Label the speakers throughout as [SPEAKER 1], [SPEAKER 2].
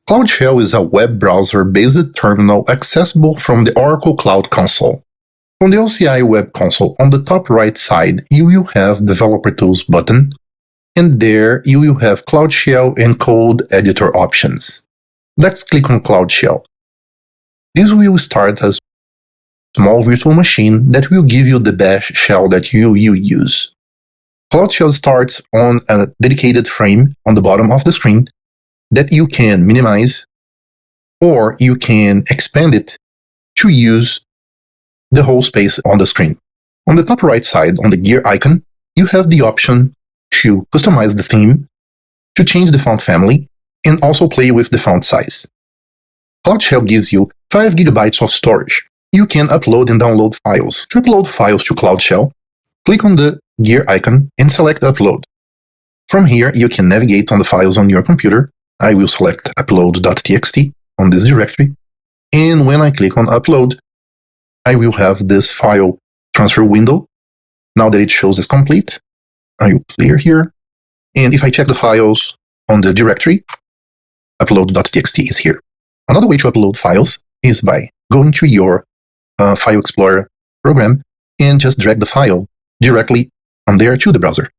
[SPEAKER 1] Cloud Shell is a web browser-based terminal accessible from the Oracle Cloud Console. On the OCI Web Console, on the top right side, you will have Developer Tools button, and there you will have Cloud Shell and Code Editor options. Let's click on Cloud Shell. This will start a small virtual machine that will give you the bash shell that you use. Cloud Shell starts on a dedicated frame on the bottom of the screen that you can minimize, or you can expand it to use the whole space on the screen. On the top right side, on the gear icon, you have the option to customize the theme, to change the font family, and also play with the font size. Cloud Shell gives you 5 GB of storage. You can upload and download files. To upload files to Cloud Shell, click on the gear icon and select Upload. From here, you can navigate on the files on your computer. I will select upload.txt on this directory, and when I click on Upload, I will have this file transfer window. Now that it shows as complete, I will clear here, and if I check the files on the directory, upload.txt is here. Another way to upload files is by going to your File Explorer program and just drag the file directly from there to the browser.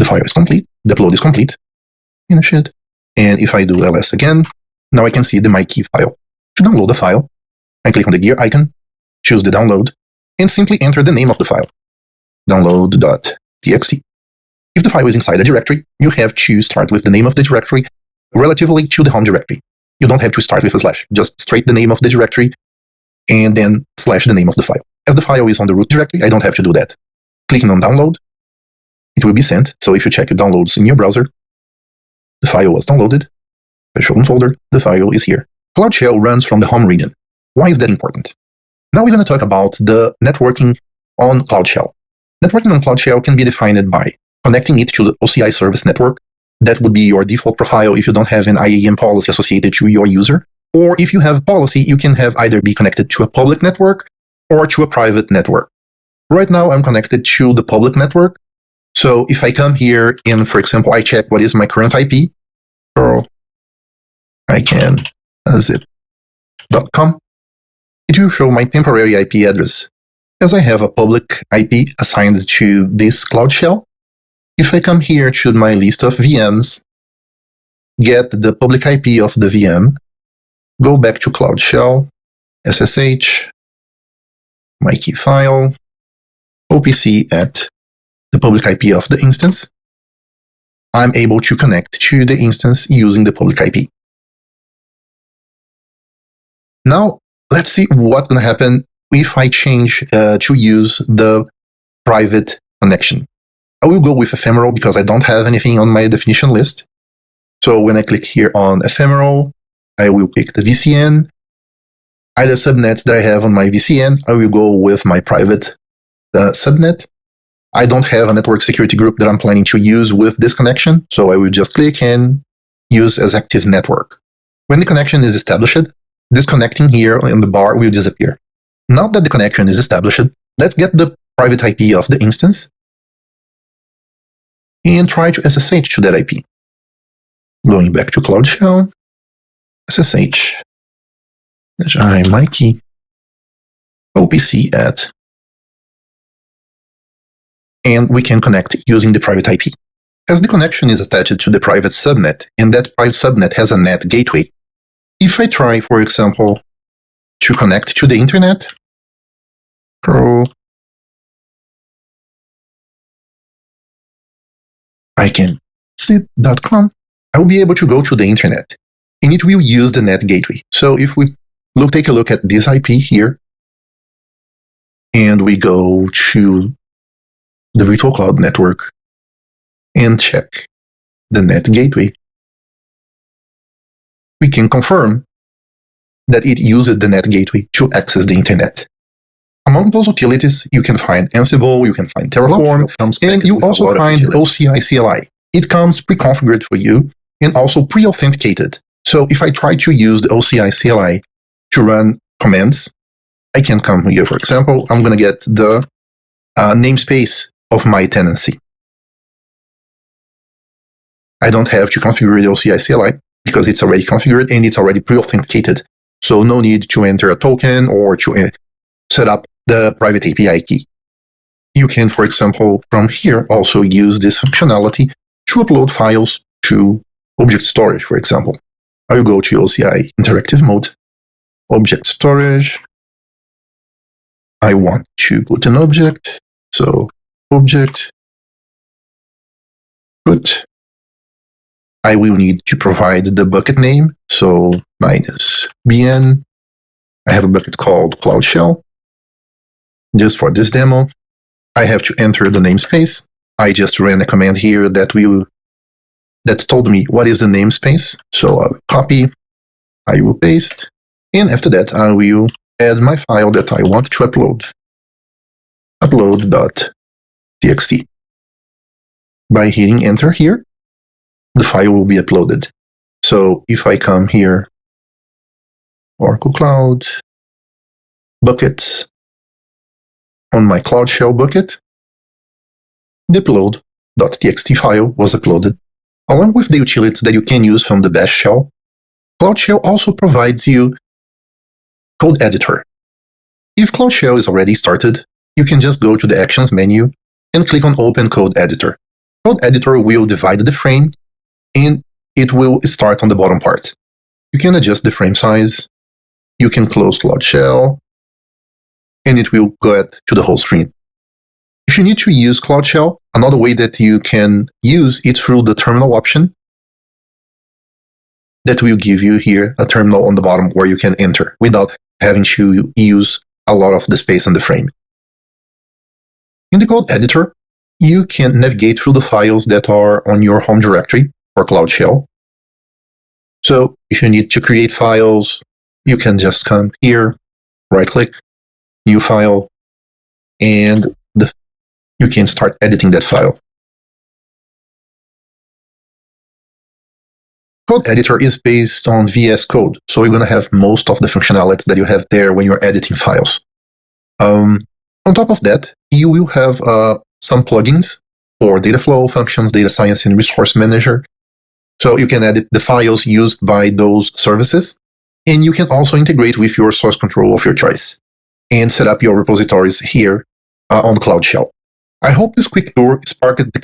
[SPEAKER 1] The file is complete, the upload is complete. Finish it. And if I do ls again, now I can see the MyKey file. To download the file, I click on the gear icon, choose the download, and simply enter the name of the file, download.txt. If the file is inside a directory, you have to start with the name of the directory relatively to the home directory. You don't have to start with a slash, just straight the name of the directory, and then slash the name of the file. As the file is on the root directory, I don't have to do that. Clicking on download, it will be sent. So if you check downloads in your browser, the file was downloaded. I show in folder, the file is here. Cloud Shell runs from the home region. Why is that important? Now we're going to talk about the networking on Cloud Shell. Networking on Cloud Shell can be defined by connecting it to the OCI service network. That would be your default profile if you don't have an IAM policy associated to your user. Or if you have a policy, you can have either be connected to a public network or to a private network. Right now, I'm connected to the public network. So if I come here and, for example, I check what is my current IP, or I can zip.com, it will show my temporary IP address. As I have a public IP assigned to this Cloud Shell, if I come here to my list of VMs, get the public IP of the VM, go back to Cloud Shell, SSH, my key file, OPC at the public IP of the instance, I'm able to connect to the instance using the public IP. Now, let's see what's going to happen if I change to use the private connection. I will go with ephemeral because I don't have anything on my definition list. So when I click here on ephemeral, I will pick the VCN. Either subnets that I have on my VCN, I will go with my private subnet. I don't have a network security group that I'm planning to use with this connection, so I will just click and use as active network. When the connection is established, this connecting here in the bar will disappear. Now that the connection is established, let's get the private IP of the instance and try to SSH to that IP. Going back to Cloud Shell, SSH, MyKey, OPC at, and we can connect using the private IP. As the connection is attached to the private subnet, and that private subnet has a NAT gateway, if I try, for example, to connect to the internet, I can zip.com, I will be able to go to the internet, and it will use the NAT gateway. So if we take a look at this IP here, and we go to the virtual cloud network and check the NAT gateway, we can confirm that it used the NAT gateway to access the internet. Among those utilities, you can find Ansible, you can find Terraform, and you also find OCI CLI. It comes pre-configured for you and also pre-authenticated. So if I try to use the OCI CLI to run commands, I can come here, for example, I'm going to get the namespace of my tenancy. I don't have to configure the OCI CLI. because it's already configured and it's already pre-authenticated. So no need to enter a token or to set up the private API key. You can, for example, from here also use this functionality to upload files to object storage, for example. I will go to OCI interactive mode, object storage. I want to put an object, so object, put. I will need to provide the bucket name, so -bn. I have a bucket called Cloud Shell. Just for this demo, I have to enter the namespace. I just ran a command here that told me what is the namespace. So I will copy, I will paste, and after that I will add my file that I want to upload. Upload.txt. By hitting enter here, the file will be uploaded. So if I come here, Oracle Cloud, buckets, on my Cloud Shell bucket, the upload.txt file was uploaded. Along with the utilities that you can use from the Bash shell, Cloud Shell also provides you code editor. If Cloud Shell is already started, you can just go to the Actions menu and click on Open Code Editor. Code Editor will divide the frame and it will start on the bottom part. You can adjust the frame size, you can close Cloud Shell, and it will go to the whole screen. If you need to use Cloud Shell, another way that you can use it through the terminal option that will give you here a terminal on the bottom where you can enter without having to use a lot of the space in the frame. In the code editor, you can navigate through the files that are on your home directory for Cloud Shell. So if you need to create files, you can just come here, right-click, new file, and you can start editing that file. Code editor is based on VS Code, so you're going to have most of the functionalities that you have there when you're editing files. On top of that, you will have some plugins for data flow functions, data science, and resource manager. So you can edit the files used by those services, and you can also integrate with your source control of your choice and set up your repositories here on Cloud Shell. I hope this quick tour sparked the